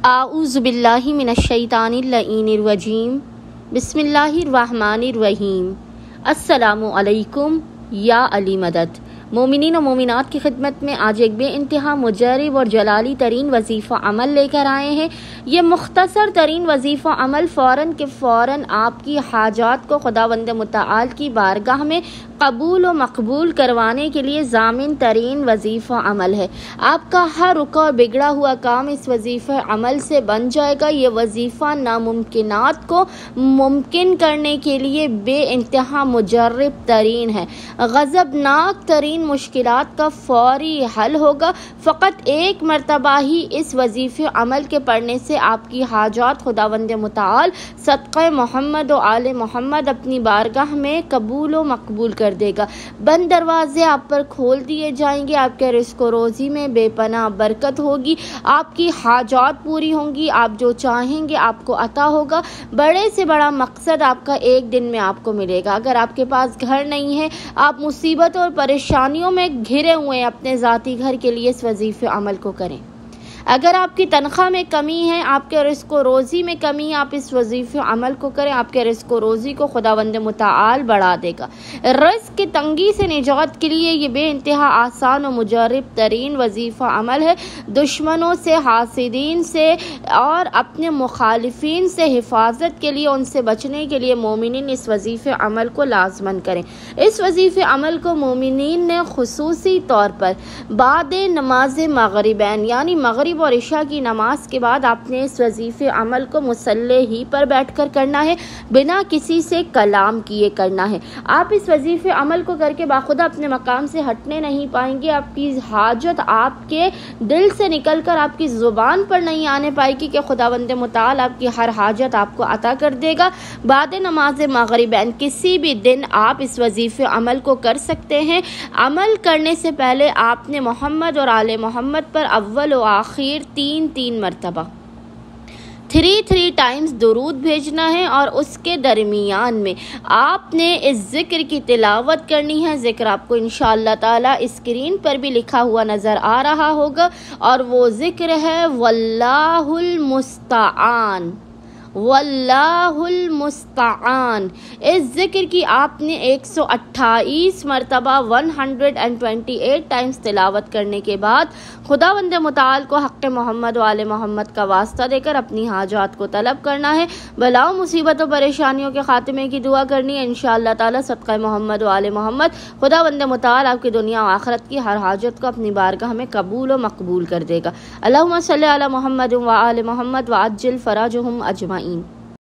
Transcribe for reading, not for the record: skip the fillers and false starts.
आऊज़ु बिल्लाहि मिनश्शैतानिर्रजीम बिस्मिल्लाहिर्रहमानिर्रहीम। अस्सलामु अलैकुम या अली मदद। मोमिनीन और मोमिनात की खिदमत में आज एक बेइंतहा मुजर्रिब और जलाली तरीन वजीफ़ा अमल लेकर आए हैं। ये मुख्तसर तरीन वजीफ़ा अमल फ़ौरन के फ़ौरन आपकी हाजात को खुदावंद मुतआल की बारगाह में कबूल व मकबूल करवाने के लिए ज़ामिन तरीन वजीफ़ा अमल है। आपका हर रुका और बिगड़ा हुआ काम इस वजीफ़ा अमल से बन जाएगा। ये वजीफ़ा नामुमकिनात को मुमकिन करने के लिए बेइंतहा मुजर्रिब तरीन है। गज़बनाक तरीन मुश्किलात का फौरी हल होगा। फ़कत एक मरतबा ही इस वजीफ़े अमल के पढ़ने से आपकी हाजात खुदावंद मुतआल सदक़े मोहम्मद व आले मोहम्मद अपनी बारगाह में कबूल व मकबूल कर देगा। बंद दरवाजे आप पर खोल दिए जाएंगे। आपके रिज़्क़ व रोज़ी में बेपनाह बरकत होगी। आपकी हाजात पूरी होंगी। आप जो चाहेंगे आपको अता होगा। बड़े से बड़ा मकसद आपका एक दिन में आपको मिलेगा। अगर आपके पास घर नहीं है, आप मुसीबत और परेशानियों में घिरे हुए हैं, अपने ज़ाती घर के लिए इस वजीफ़े अमल को करें। अगर आपकी तनख्वाह में कमी है, आपके रिज़्क़ व रोज़ी में कमी है, आप इस वजीफ़े अमल को करें। आपके रिज़्क़ व रोज़ी को खुदावंद मुतआल बढ़ा देगा। रिज़्क़ की तंगी से निजात के लिए ये बेइंतहा आसान और मुजर्रिब तरीन वजीफ़ा अमल है। दुश्मनों से, हासिदीन से और अपने मुखालिफिन से हिफाजत के लिए, उनसे बचने के लिए मोमिनीन इस वजीफ़े अमल को लाज़मन करें। इस वजीफ़े अमल को मोमिनीन ने खुसूसी तौर पर बाद नमाज मगरिबैन यानी मगरिब और इशा की नमाज के बाद आपने इस वजीफ़े अमल को मुसल्ले ही पर बैठकर करना है, बिना किसी से कलाम किए करना है। आप इस वजीफ़े अमल को करके बाखुदा अपने मकाम से हटने नहीं पाएंगे। आपकी हाजत आपके दिल से निकलकर आपकी ज़ुबान पर नहीं आने पाएगी कि खुदावंद मुतआल आपकी हर हाजत आपको अता कर देगा। बाद नमाज मगरिबैन किसी भी दिन आप इस वजीफ़े अमल को कर सकते हैं। अमल करने से पहले आपने मोहम्मद और आले मोहम्मद पर अव्वल व आखिर 3 मरतबा 3 टाइम्स दुरूद भेजना है और उसके दरमियान में आपने इस ज़िक्र की तिलावत करनी है। ज़िक्र आपको इंशाअल्लाह ताला स्क्रीन पर भी लिखा हुआ नज़र आ रहा होगा और वो ज़िक्र है वल्लाहुल मुस्तआन, वल्लाहुल मुस्तआन। इस ज़िक्र की आपने 128 मरतबा 128 टाइम्स तिलावत करने के बाद खुदावंद मुतआल को हक़ मोहम्मद व आले मोहम्मद का वास्ता देकर अपनी हाजात को तलब करना है। बलाओं मुसीबतों परेशानियों के खात्मे की दुआ करनी है। इंशाअल्लाह ताला सदक़े मोहम्मद व आले मोहम्मद खुदावंद मुतआल आपकी दुनिया व आखिरत की हर हाजत को अपनी बारगाह में कबूल व मकबूल कर देगा। अल्लाहुम्मा सल्ली अला मुहम्मद व आले मोहम्मद व अज्जिल फ़राजहुम अजमाइन।